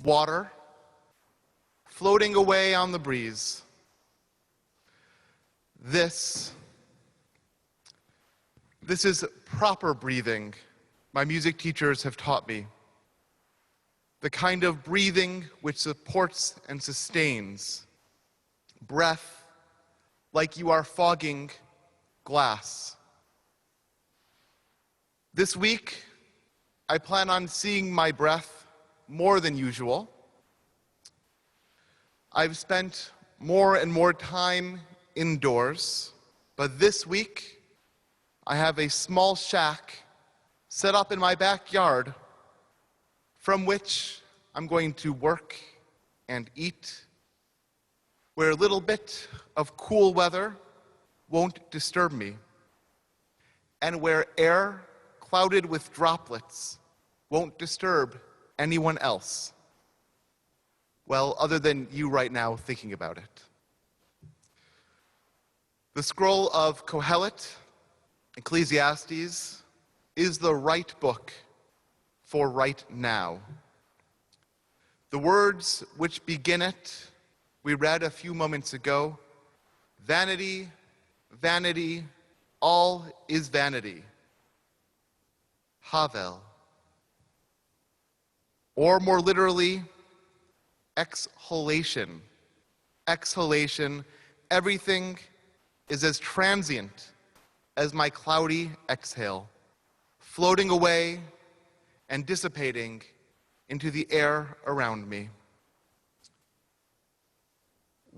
water, floating away on the breeze. This is proper breathing, my music teachers have taught me. The kind of breathing which supports and sustains. Breath like you are fogging glass. This week, I plan on seeing my breath more than usual. I've spent more and more time indoors, but this week, I have a small shack set up in my backyard from which I'm going to work and eat, where a little bit of cool weather won't disturb me, and where air clouded with droplets won't disturb anyone else. Well, other than you right now thinking about it. The scroll of Kohelet, Ecclesiastes, is the right book for right now. The words which begin it, we read a few moments ago. Vanity, vanity, all is vanity. Havel. Or more literally, exhalation. Exhalation, everything is as transient as my cloudy exhale, floating away and dissipating into the air around me.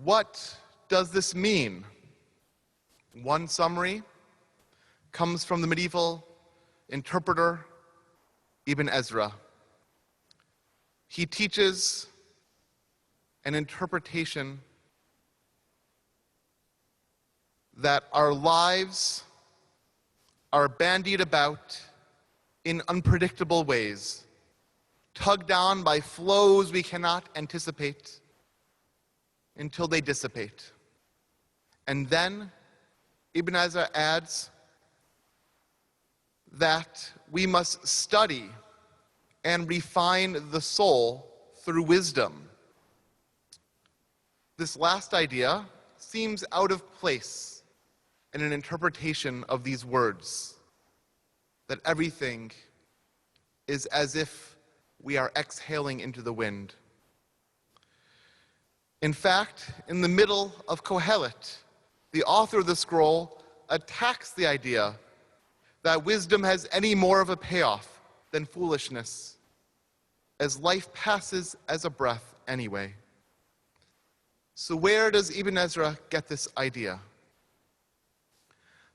What does this mean? One summary comes from the medieval interpreter Ibn Ezra. He teaches an interpretation that our lives are bandied about in unpredictable ways, tugged on by flows we cannot anticipate until they dissipate. And then Ibn Ezra adds that we must study and refine the soul through wisdom. This last idea seems out of place in an interpretation of these words, that everything is as if we are exhaling into the wind. In fact, in the middle of Kohelet, the author of the scroll attacks the idea that wisdom has any more of a payoff than foolishness, as life passes as a breath anyway. So where does Ibn Ezra get this idea?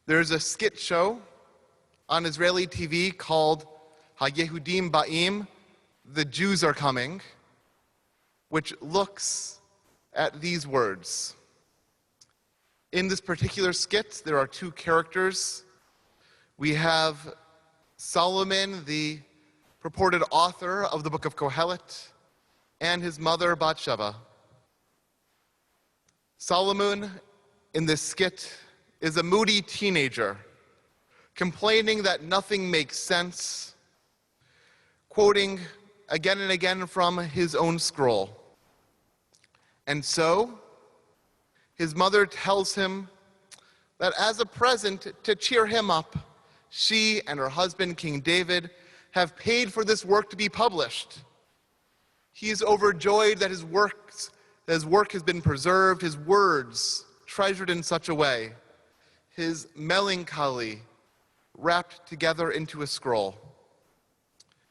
There's a skit show on Israeli TV called Ha-Yehudim Ba'im, The Jews Are Coming, which looks at these words. In this particular skit, there are two characters. We have Solomon, the purported author of the book of Kohelet, and his mother, Bathsheba. Solomon, in this skit, is a moody teenager, complaining that nothing makes sense, quoting again and again from his own scroll. And so, his mother tells him that as a present to cheer him up, she and her husband, King David, have paid for this work to be published. He is overjoyed that his work has been preserved, his words treasured in such a way, his melancholy wrapped together into a scroll.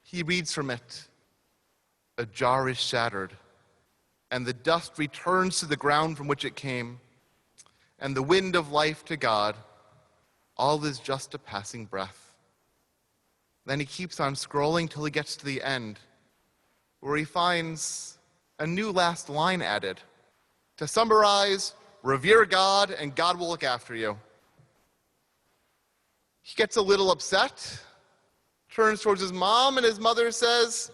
He reads from it, "A jar is shattered, and the dust returns to the ground from which it came, and the wind of life to God. All is just a passing breath." Then he keeps on scrolling till he gets to the end, where he finds a new last line added. To summarize, revere God and God will look after you. He gets a little upset, turns towards his mom, and his mother says,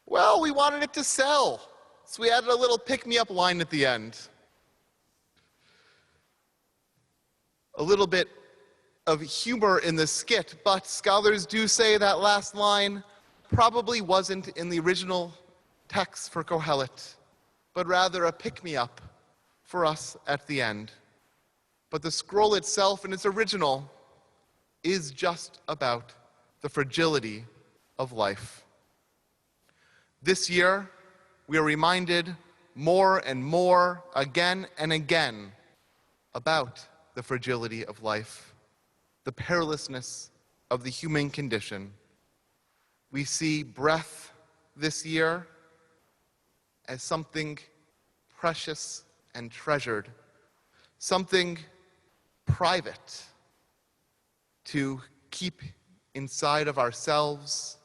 "Well, we wanted it to sell, so we added a little pick-me-up line at the end." A little bit of humor in the skit, but scholars do say that last line probably wasn't in the original text for Kohelet, but rather a pick-me-up for us at the end. But the scroll itself in its original is just about the fragility of life. This year, we are reminded more and more, again and again, about the fragility of life, the perilousness of the human condition. We see breath this year as something precious and treasured, something private to keep inside of ourselves,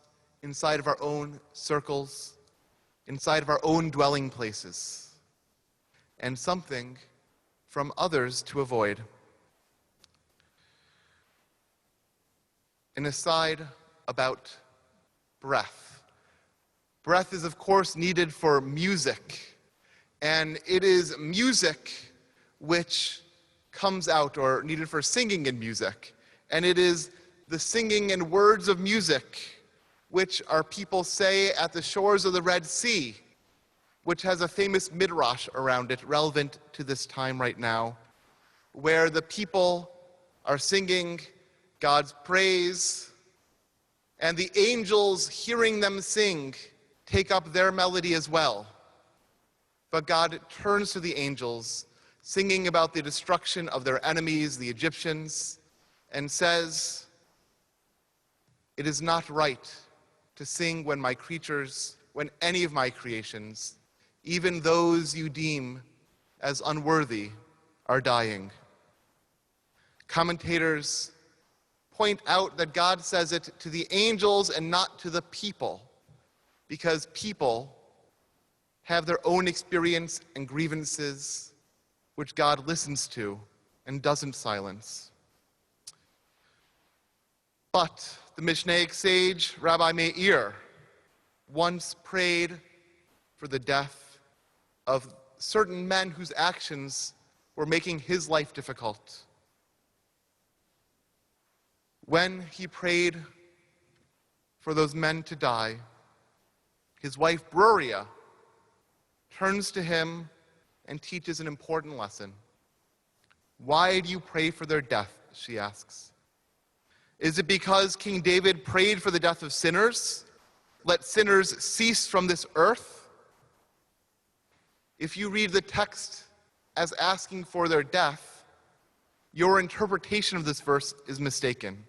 inside of our own circles, inside of our own dwelling places, and something from others to avoid. An aside about breath. Breath is, of course, needed for music, and it is music which comes out, or needed for singing in music, and it is the singing and words of music which our people say at the shores of the Red Sea, which has a famous midrash around it relevant to this time right now, where the people are singing God's praise, and the angels hearing them sing take up their melody as well. But God turns to the angels, singing about the destruction of their enemies, the Egyptians, and says, "It is not right to sing when any of my creations, even those you deem as unworthy, are dying." Commentators point out that God says it to the angels and not to the people, because people have their own experience and grievances which God listens to and doesn't silence. But the Mishnaic sage, Rabbi Meir, once prayed for the death of certain men whose actions were making his life difficult. When he prayed for those men to die, his wife Bruria turns to him and teaches an important lesson. "Why do you pray for their death?" she asks. "Is it because King David prayed for the death of sinners? Let sinners cease from this earth?" If you read the text as asking for their death, your interpretation of this verse is mistaken.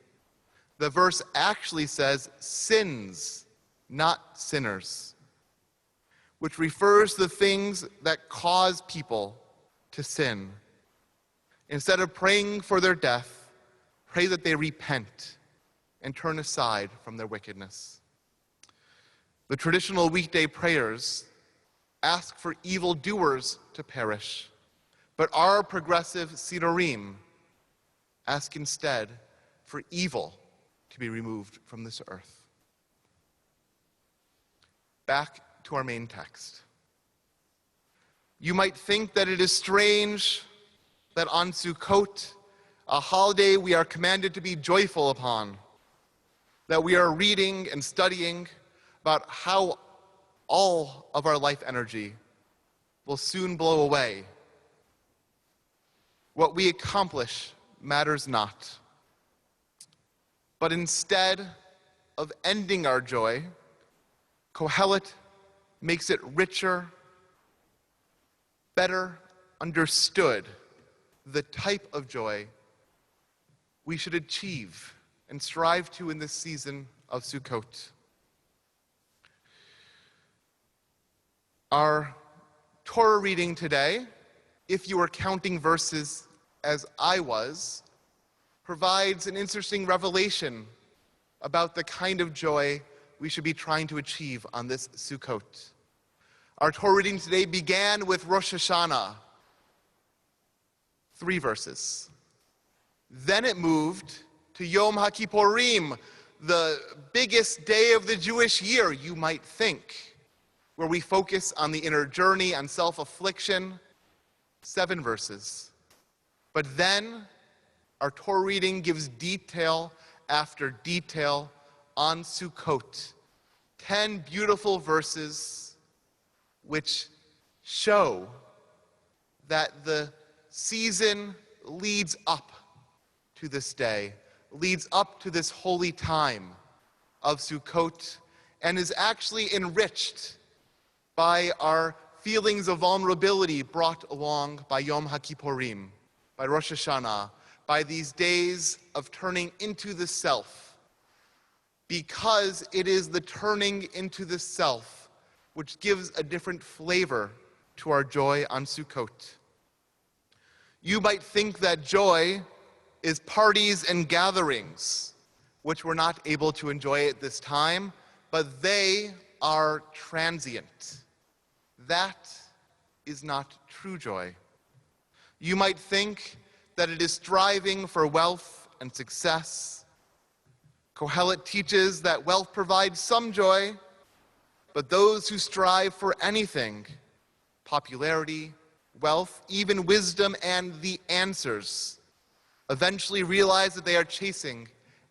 The verse actually says sins, not sinners, which refers to the things that cause people to sin. Instead of praying for their death, pray that they repent and turn aside from their wickedness. The traditional weekday prayers ask for evildoers to perish, but our progressive Sidurim ask instead for evil to be removed from this earth. Back to our main text. You might think that it is strange that on Sukkot, a holiday we are commanded to be joyful upon, that we are reading and studying about how all of our life energy will soon blow away. What we accomplish matters not. But instead of ending our joy, Kohelet makes it richer, better understood, the type of joy we should achieve and strive to in this season of Sukkot. Our Torah reading today, if you were counting verses as I was, provides an interesting revelation about the kind of joy we should be trying to achieve on this Sukkot. Our Torah reading today began with Rosh Hashanah, 3 verses. Then it moved to Yom HaKippurim, the biggest day of the Jewish year, you might think, where we focus on the inner journey, on self-affliction, 7 verses. But then our Torah reading gives detail after detail on Sukkot. 10 beautiful verses which show that the season leads up to this day, leads up to this holy time of Sukkot, and is actually enriched by our feelings of vulnerability brought along by Yom HaKippurim, by Rosh Hashanah, by these days of turning into the self, because it is the turning into the self which gives a different flavor to our joy on Sukkot. You might think that joy is parties and gatherings, which we're not able to enjoy at this time, but they are transient. That is not true joy. You might think that it is striving for wealth and success. Kohelet teaches that wealth provides some joy, but those who strive for anything, popularity, wealth, even wisdom, and the answers, eventually realize that they are chasing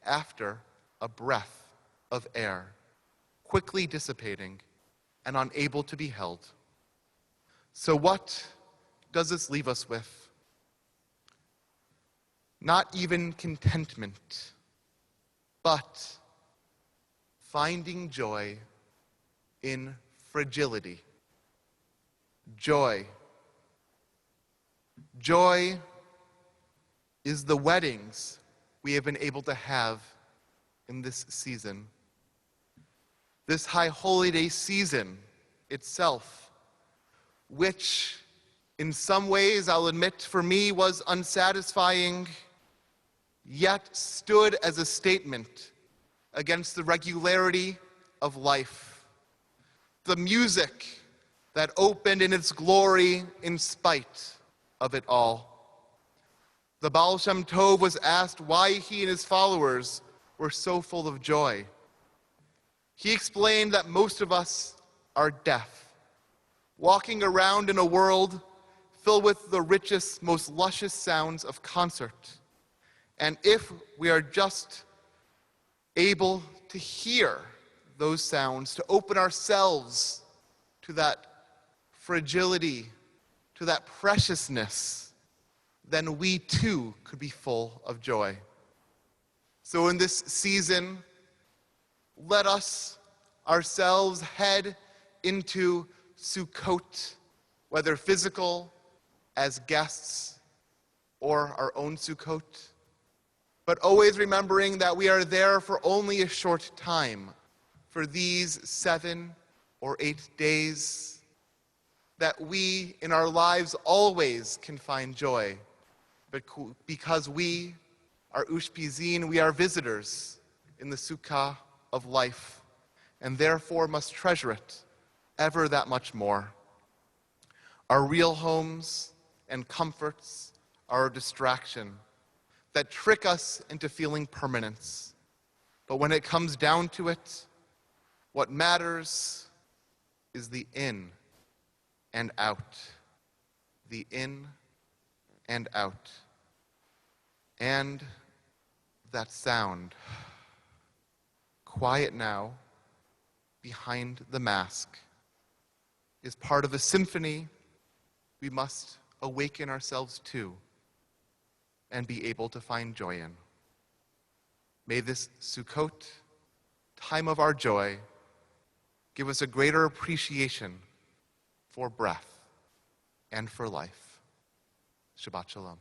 after a breath of air, quickly dissipating and unable to be held. So what does this leave us with? Not even contentment, but finding joy in fragility. Joy. Joy is the weddings we have been able to have in this season. This high holy day season itself, which in some ways, I'll admit, for me was unsatisfying, yet stood as a statement against the regularity of life. The music that opened in its glory in spite of it all. The Baal Shem Tov was asked why he and his followers were so full of joy. He explained that most of us are deaf, walking around in a world filled with the richest, most luscious sounds of concert. And if we are just able to hear those sounds, to open ourselves to that fragility, to that preciousness, then we too could be full of joy. So in this season, let us ourselves head into Sukkot, whether physical, as guests, or our own Sukkot, but always remembering that we are there for only a short time, for these 7 or 8 days, that we in our lives always can find joy, but because we are Ushpizin, we are visitors in the Sukkah of life, and therefore must treasure it ever that much more. Our real homes and comforts are a distraction that trick us into feeling permanence. But when it comes down to it, what matters is the in and out. The in and out. And that sound, quiet now, behind the mask, is part of a symphony we must awaken ourselves to and be able to find joy in. May this Sukkot, time of our joy, give us a greater appreciation for breath and for life. Shabbat Shalom.